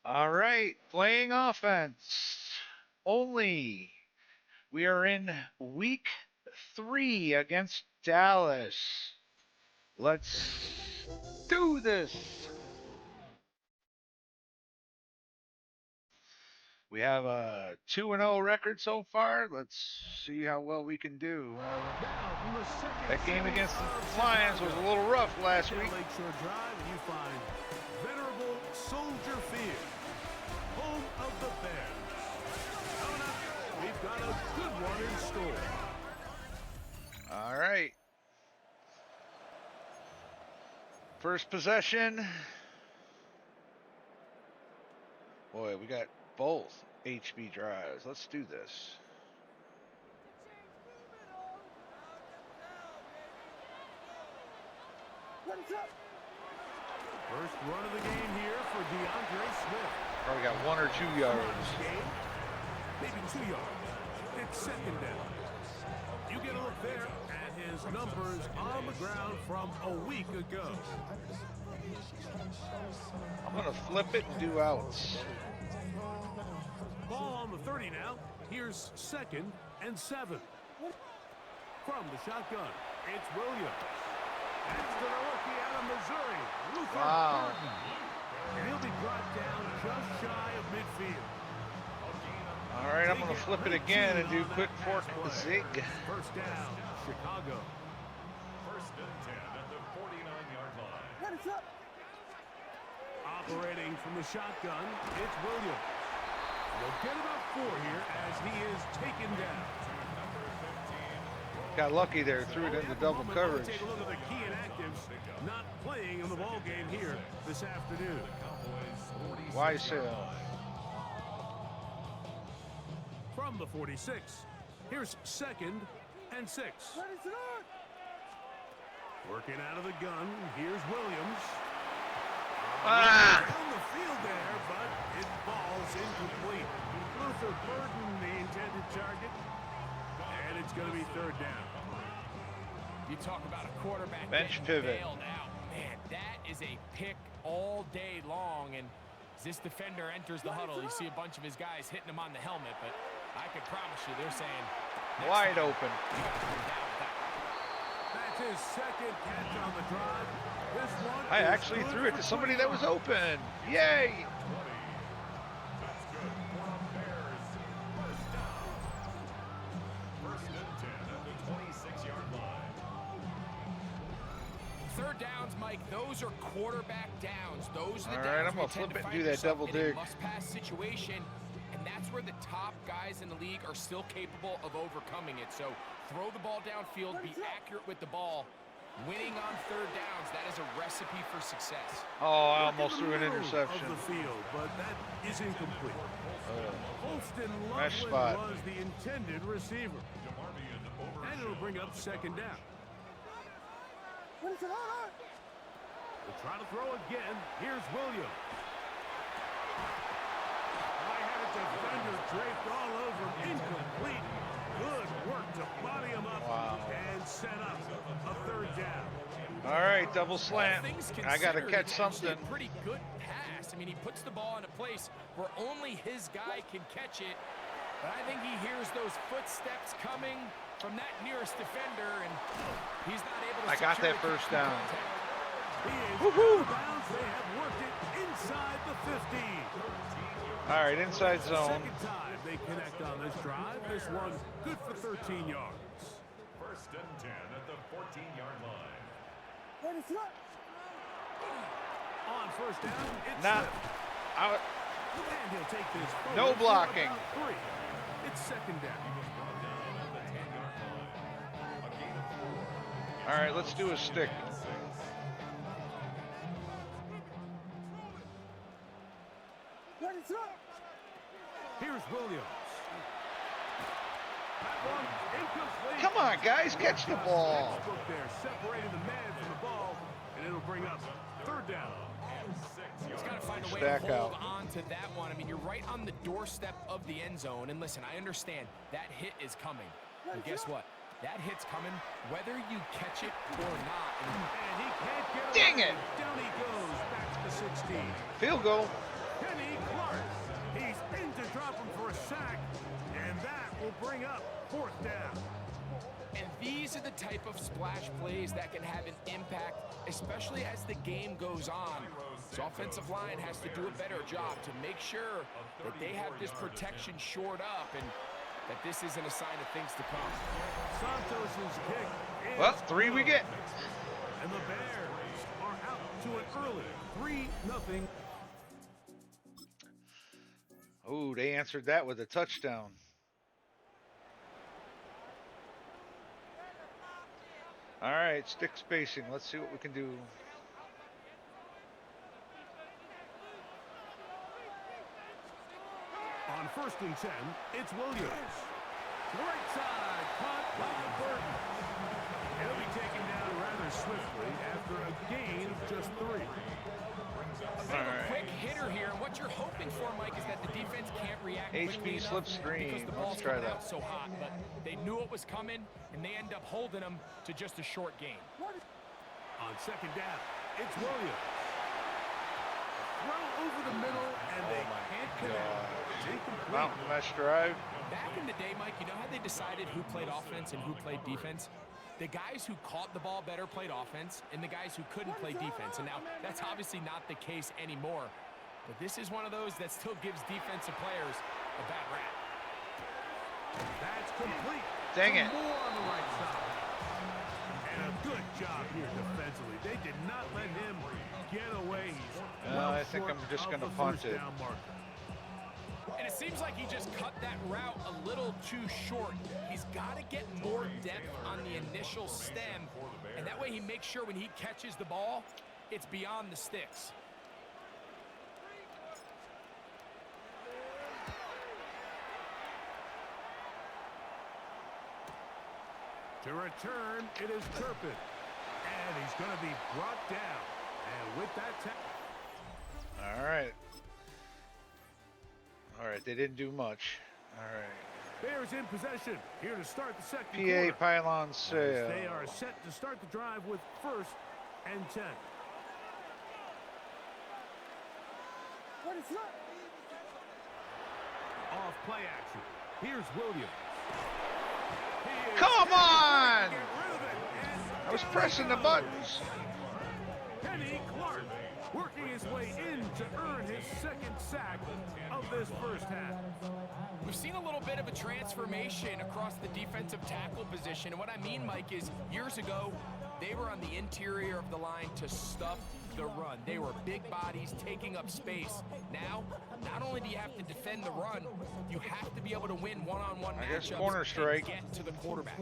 All right, playing offense only. We are in week 3 against Dallas. Let's do this. We have a 2-0 record so far. Let's see how well we can do. That game against the Lions was a little rough last week. Lakeshore Drive, and you find venerable Soldier Field, home of the Bears. Coming up, we've got a good one in store. All right. First possession. Boy, we got both HB drives. Let's do this. First run of the game here for DeAndre Smith. Probably got 1 or 2 yards. Maybe 2 yards. It's second down. You get a look there at his numbers on the ground from a week ago. I'm going to flip it and do outs. Ball on the 30 now. Here's 2nd and 7. From the shotgun, it's Williams. That's to the rookie out of Missouri, Luther Burden. And he'll be brought down just shy of midfield. All right, I'm going to flip it again and do quick fork zig. First down, Chicago. First and 10 at the 49-yard line. Operating from the shotgun, it's Williams. We'll get about 4 here as he is taken down. Got lucky there, threw it into double coverage. Take a look at the key inactives not playing in the ball game here this afternoon. Weissel. From the 46, here's 2nd and 6. Working out of the gun, here's Williams. On the field there, but it falls incomplete. Luther Burden, the intended target, and it's going to be 3rd down. You talk about a quarterback bench getting pivot. bailed out. Man, that is a pick all day long. And as this defender enters the huddle, you see a bunch of his guys hitting him on the helmet. But I can promise you, they're saying Wide open. That's his 2nd catch on the drive. This one I actually threw it to somebody that was open. Yay! That's good for the Bears. First down. First and 10 at the 26-yard line. 3rd downs, Mike, those are quarterback downs. Those are the All downs right, I'm where gonna you tend flip it and find do that yourself double in dig. a must-pass situation, and that's where the top guys in the league are still capable of overcoming it. So throw the ball downfield, be accurate with the ball. Winning on 3rd downs, that is a recipe for success. Oh, I almost threw an interception. Of the field, but that is incomplete. Holston Mesh Loveland spot. was the intended receiver. And it'll bring up 2nd down. We'll try to throw again. Here's Williams. I had a defender draped all over him. Incomplete. Good work to body him up and set up a 3rd down. All right, double slant. Things I got to considered, catch it's actually something. a pretty good pass. I mean, he puts the ball in a place where only his guy can catch it. But I think he hears those footsteps coming from that nearest defender, and he's not able to I got secure that the first kick down. contact. He is Woohoo! out of bounds. They have worked it inside the 15. All right, inside zone. 2nd time they connect on this drive. This one good for 13 yards. First and 10 at the 14-yard line. On 1st down, it's Nah, Smith. And he'll take this forward No for blocking. about 3. It's 2nd down. Brought down at the 10-yard line. A gain of 4. All right, let's do a stick. Here's Williams. That one incomplete. Come on, guys, catch the ball. Textbook there, separating the man from the ball, and it'll bring up 3rd down. He's got to find a way Stack to hold out. on to that one. I mean, you're right on the doorstep of the end zone. And listen, I understand that hit is coming. But guess what? That hit's coming whether you catch it or not. And he can't get Dang away. it. Down he goes, back to the 16. Field goal. Kenny Clark drop him for a sack, and that will bring up 4th down. And these are the type of splash plays that can have an impact, especially as the game goes on. So offensive line has to do a better job to make sure that they have this protection shored up and that this isn't a sign of things to come. Santos' kick is Well, 3 we get. and the Bears are out to an early 3-0. Oh, they answered that with a touchdown. All right, stick spacing. Let's see what we can do. On 1st and 10, it's Williams. Right side, caught by Burton. He'll be taken down rather swiftly after a gain of just 3. A bit of a quick hitter here, and what you're hoping for, Mike, is that the defense can't react quickly HB enough slipstream. because the Let's ball's try coming that. out so hot. But they knew it was coming, and they end up holding them to just a short gain. On 2nd down, it's Williams. Throw over the middle, and they can't connect. It's incomplete. Mountain mesh drive. Back in the day, Mike, you know how they decided who played offense and who played defense? The guys who caught the ball better played offense, and the guys who couldn't play defense. And now, that's obviously not the case anymore. But this is one of those that still gives defensive players a bad rap. That's complete. Dang it. More on the right side. And a good job here defensively. They did not let him get away. He's I think short I'm just of gonna the punt 1st it. down marker. And it seems like he just cut that route a little too short. He's got to get more depth on the initial stem, and that way he makes sure when he catches the ball, it's beyond the sticks. To return, it is Turpin. And he's going to be brought down. And with that tackle. All right. All right, they didn't do much. All right. Bears in possession. Here to start the 2nd PA quarter. pylon As sale. they are set to start the drive with 1st and 10. Off play action. Here's Williams. He is Come on! get rid of it, and I was down pressing he the goes. buttons. Kenny Clark working his way in to earn his 2nd sack of this 1st half. We've seen a little bit of a transformation across the defensive tackle position. And what I mean, Mike, is years ago, they were on the interior of the line to stuff the run. They were big bodies taking up space. Now, not only do you have to defend the run, you have to be able to win one-on-one I guess matchups corner strike. and get to the quarterback.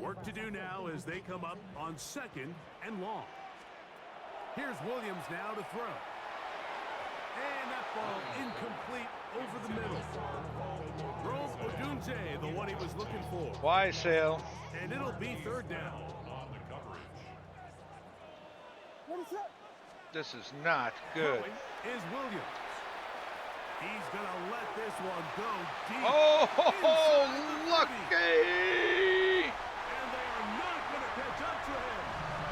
Work to do now as they come up on 2nd and long. Here's Williams now to throw. And that ball incomplete over the middle. Rome Odunze, the one he was looking for. Why sale? And it'll be 3rd down. This is not good. Throwing is Williams. He's going to let this one go deep. Oh, inside the 30. lucky! And they are not going to catch up to him.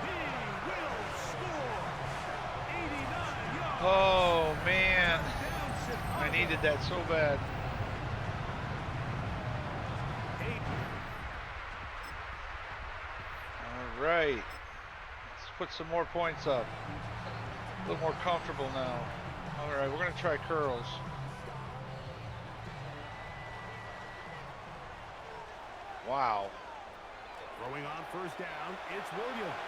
He will score. 89 yards. Oh, man. Down Chicago. I needed that so bad. All right. Let's put some more points up. A little more comfortable now. All right, we're going to try curls. Wow. Throwing on 1st down, it's Williams.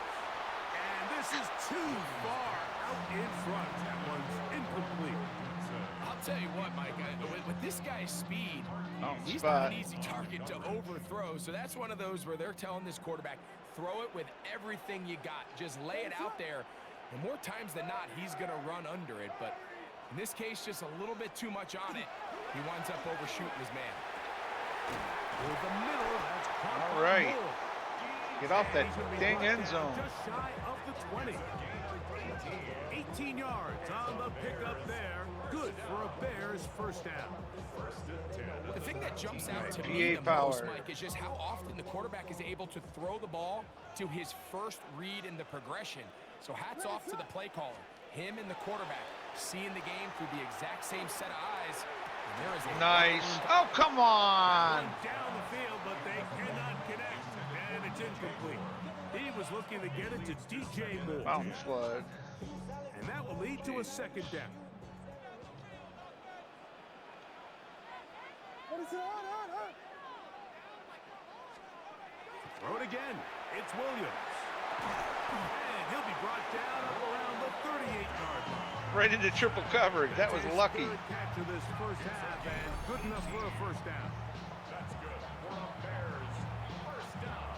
And this is too far out in front. That one's incomplete. I'll tell you what, Mike, with this guy's speed, Mountain he's spot. not an easy target to overthrow. So that's one of those where they're telling this quarterback, throw it with everything you got. Just lay it out there. And more times than not, he's going to run under it. But in this case, just a little bit too much on it. He winds up overshooting his man. With the middle, that's caught All by right. Moore. Get off that And he's gonna be dang brought end down zone. Just shy of the 20. 18 yards on the pickup there. Good for a Bears 1st down. The thing that jumps out to PA me the most, power. Mike, is just how often the quarterback is able to throw the ball to his first read in the progression. So hats off to the play caller. Him and the quarterback seeing the game through the exact same set of eyes. And there is a Nice. Oh, come on. Down the field, but they cannot connect. And it's incomplete. He was looking to get it to DJ Moore. Fountain flood. And that will lead to a second down. Throw it again. It's Williams. And he'll be brought down up around the 38-yard line. Right into triple coverage. That was lucky. Good catch of this first half and good enough for a first down. That's good. For a Bears first down.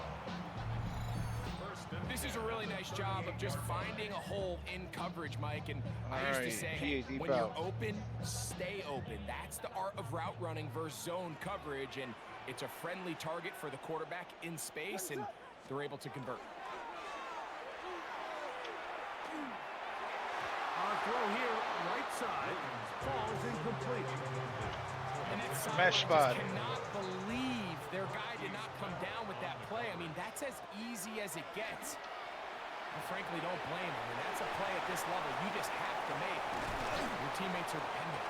First and This is a really nice job of just finding a hole in coverage, Mike. And I used to Alright, say, PAD when foul. you're open, stay open. That's the art of route running versus zone coverage. And it's a friendly target for the quarterback in space, and they're able to convert. On throw here, right side, falls incomplete. And that side Mesh just spot. cannot believe their guy did not come down with that play. I mean, that's as easy as it gets. I frankly don't blame him. And that's a play at this level you just have to make. Your teammates are dependent.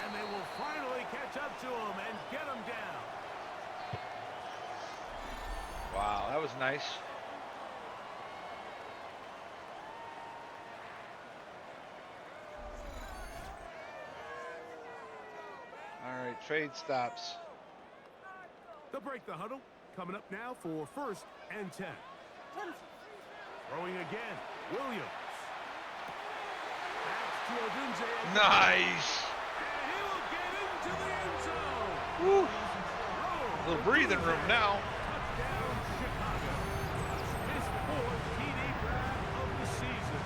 And they will finally catch up to him and get him down. Wow, that was nice. All right, trade stops. They'll break the huddle. Coming up now for first and 10. Throwing again. Williams. Pass to Odunze. Nice. And he will get into the end zone. Woo. Throw. A little breathing room now. Touchdown, Chicago. His fourth TD grab of the season.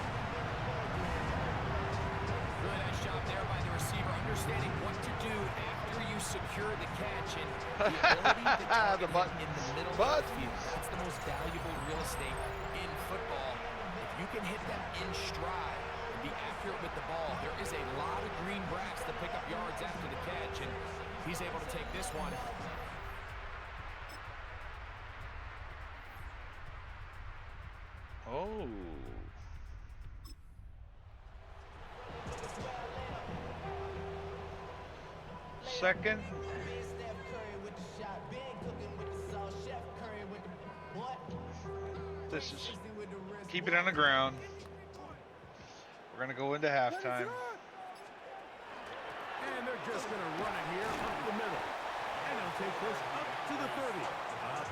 Really nice job there by the receiver, understanding what to do after you secure the catch and the ability to target The him buttons. in the middle of Buttons. the field. That's the most valuable real estate in football. If you can hit them in stride and be accurate with the ball, there is a lot of green grass to pick up yards after the catch, and he's able to take this one. Oh. Second. This is keep it on the ground. We're gonna go into halftime. And they're just going to run it here up the middle. And they'll take this up to the 30.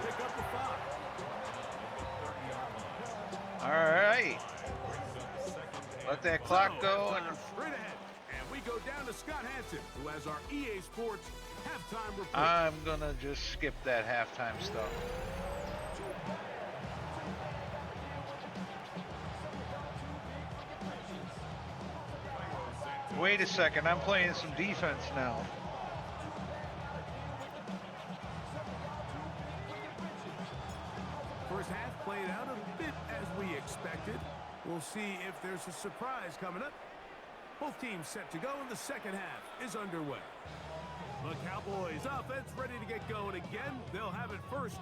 Pick up the 5. All right. Let that clock go. And Straight ahead. And we go down to Scott Hansen, who has our EA Sports halftime report. I'm gonna just skip that halftime stuff. Wait a second, I'm playing some defense now. First half played out a bit as we expected. We'll see if there's a surprise coming up. Both teams set to go, and the second half is underway. The Cowboys offense ready to get going again. They'll have it first.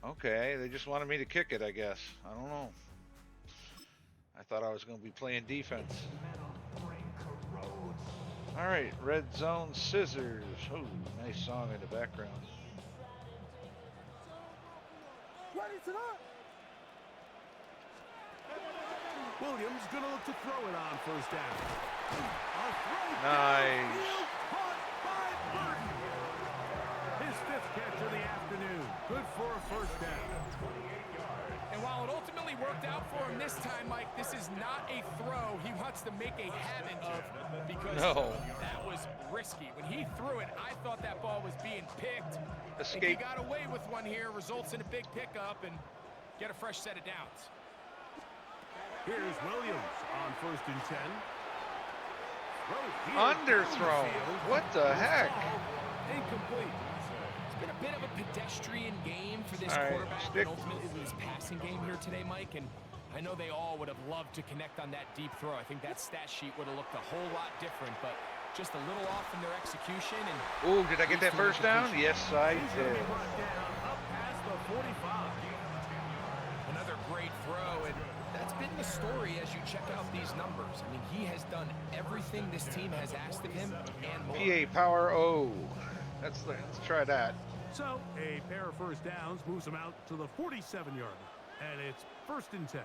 Okay, they just wanted me to kick it, I guess. I don't know. I thought I was going to be playing defense. All right, red zone scissors. Oh, nice song in the background. Williams going to look to throw it on first down. A throw Nice. downfield, caught by Burton. His fifth catch of the afternoon. Good for a first down. And while it ultimately worked out for him this time, Mike, this is not a throw he wants to make a habit of because that was risky. When he threw it, I thought that ball was being picked. If he Escape. got away with one here, results in a big pickup and get a fresh set of downs. Here's Williams on first and 10. Underthrown. What the heck? Incomplete. It's been a bit of a pedestrian game for this All right, quarterback stick. and ultimately his passing game here today, Mike. And I know they all would have loved to connect on that deep throw. I think that stat sheet would have looked a whole lot different, but just a little off in their execution. And Oh, did I get that first down? Yes, I He's going to did. be brought down up past the 45. another great throw, and that's been the story as you check out these numbers. I mean, he has done everything this team has asked of him and more. PA Power O. Let's try that. So a pair of first downs moves them out to the 47-yard line. And it's 1st and 10.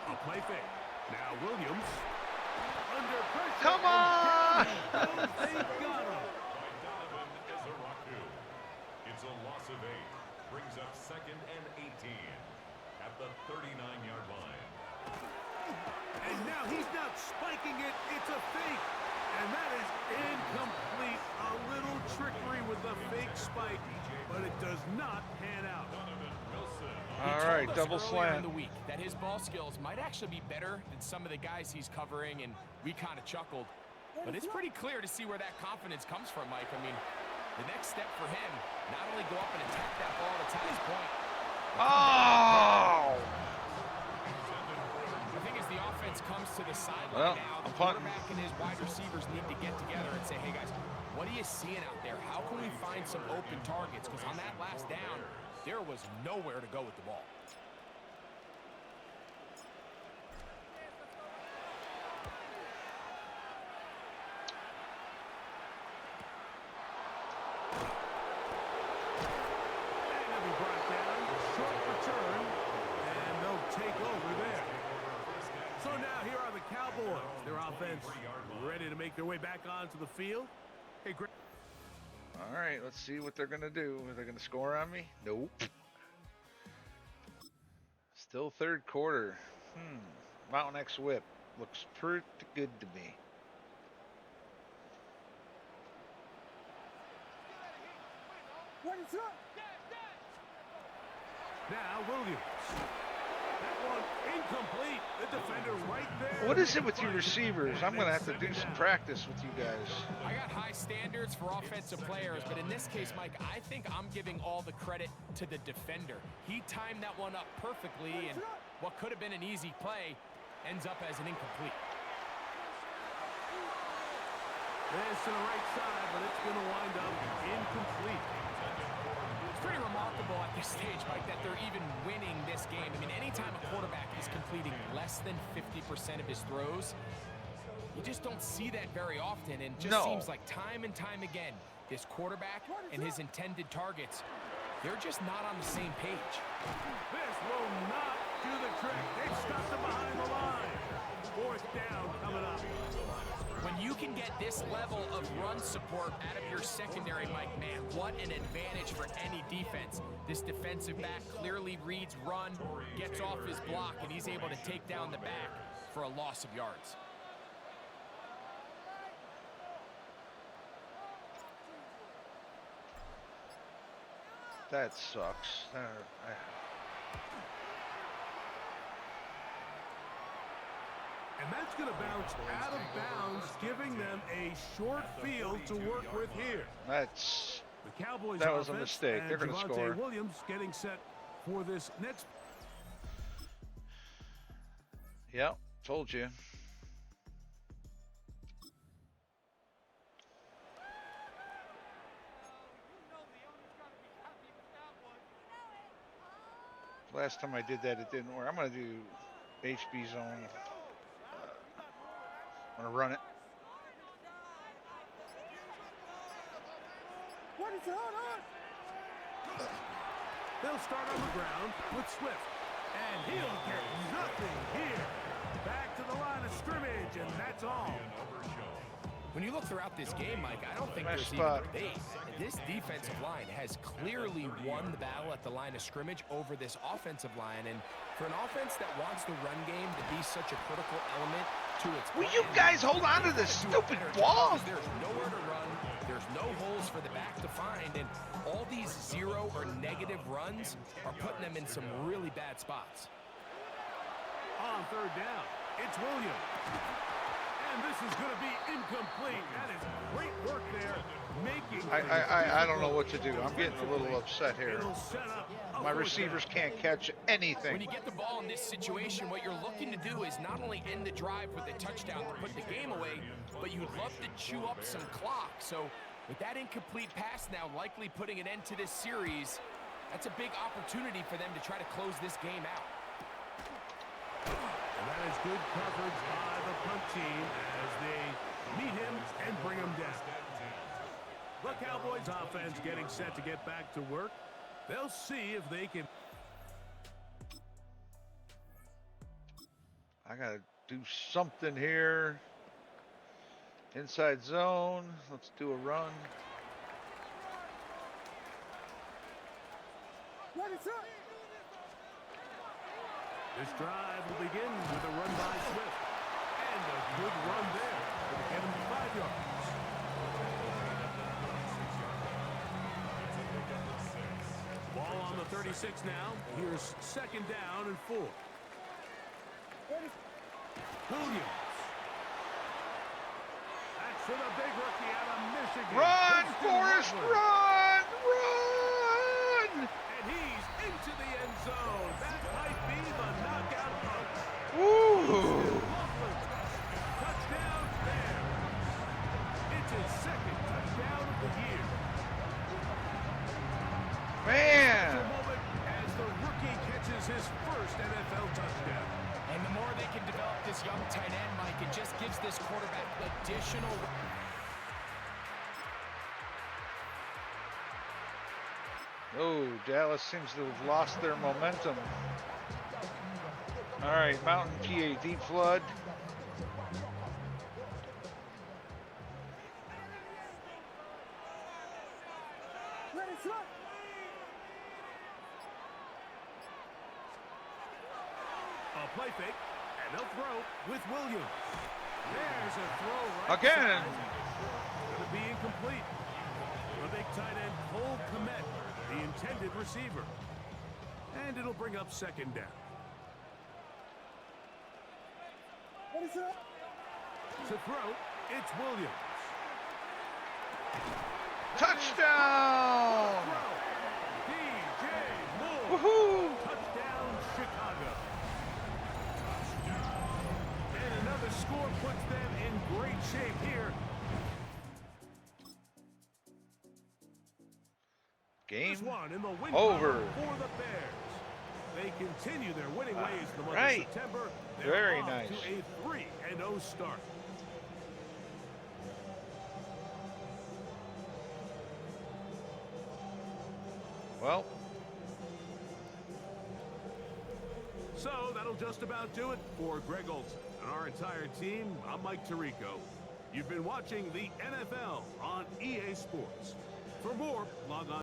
A play fake. Now Williams. Under pressure. Come on! They got him. By Donovan Ezeraku. It's a loss of 8. Brings up 2nd and 18 at the 39-yard line. And now he's not spiking it. It's a fake. And that is incomplete. A little trickery with the fake spike, but it does not pan out. All right, double slant. In the week that his ball skills might actually be better than some of the guys he's covering, and we kind of chuckled. But it's pretty clear to see where that confidence comes from, Mike. I mean, the next step for him, not only go up and attack that ball to tie his point. Oh! I think as the offense comes to the sideline now, the quarterback and his wide receivers need to get together and say, hey, guys, what are you seeing out there? How can we find some open targets? Because on that last down, there was nowhere to go with the ball. And they'll be brought down. Short return. And they'll take over there. So now here are the Cowboys. Their offense ready to make their way back onto the field. Hey, great. All right, let's see what they're going to do. Are they going to score on me? Nope. Still 3rd quarter. Mountain X whip. Looks pretty good to me. Now Williams. That one incomplete. The defender right there. What is it with you receivers? I'm going to have to do some practice with you guys. I got high standards for offensive players, but in this case, Mike, I think I'm giving all the credit to the defender. He timed that one up perfectly, and what could have been an easy play ends up as an incomplete. This to the right side, but it's going to wind up incomplete. It's pretty remarkable at this stage, Mike, that they're even winning this game. I mean, anytime a quarterback is completing less than 50% of his throws, you just don't see that very often. And it just seems like time and time again, this quarterback and his intended targets, they're just not on the same page. This will not do the trick. They've stopped him behind the line. 4th down coming up. When you can get this level of run support out of your secondary, Mike, man, what an advantage for any defense. This defensive back clearly reads run, gets off his block, and he's able to take down the back for a loss of yards. That sucks. And that's going to bounce out of bounds, giving them a short field to work with here. That The Cowboys was a mistake. They're going to score. Williams getting set for this next. Yep, told you. Last time I did that, it didn't work. I'm going to do HB zone. I'm going to run it. What is going on? They'll start on the ground with Swift. And he'll get nothing here. Back to the line of scrimmage, and that's all. When you look throughout this game, Mike, I don't think there's even a debate. This defensive line has clearly won the battle at the line of scrimmage over this offensive line. And for an offense that wants the run game to be such a critical element to its Will you guys hold on to this stupid ball? There's nowhere to run. There's no holes for the back to find. And all these zero or negative runs are putting them in some really bad spots. On 3rd down, it's Williams. And this is going to be incomplete. That is great work there. I don't know what to do. I'm getting a little upset here. My receivers can't catch anything. When you get the ball in this situation, what you're looking to do is not only end the drive with a touchdown to put the game away, but you'd love to chew up some clock. So with that incomplete pass now likely putting an end to this series, that's a big opportunity for them to try to close this game out. And that is good coverage by the punt team as they meet him and bring him down. The Cowboys offense getting set to get back to work. They'll see if they can. I got to do something here. Inside zone. Let's do a run. This drive will begin with a run by Swift. And a good run there to get him 5 yards. Ball on the 36 now. Here's 2nd down and 4. Williams. That's for the big rookie out of Michigan. Run, Houston Forrest, Butler. run! Run! And he's into the end zone. That might be the knockout punch. Ooh! Touchdown there. It's his 2nd touchdown of the year. Man! A moment as the rookie catches his first NFL touchdown. And the more they can develop this young tight end, Mike, it just gives this quarterback additional. Oh, Dallas seems to have lost their momentum. All right, Mountain PA deep flood. A play fake, and they'll throw with Williams. There's a throw right Again. Going to be incomplete. The big tight end, Cole Kmet, the intended receiver. And it'll bring up 2nd down. To throw, it's Williams. Touchdown! DJ Moore. Woohoo! Touchdown, Chicago. And another score puts them in great shape here. Game This one in the win over. column for the Bears. They continue their winning ways in the month Right. of September. They're Very off nice. to a 3-0 start. Well, So that'll just about do it for Greg Olson and our entire team. I'm Mike Tirico. You've been watching the NFL on EA Sports. For more, log on.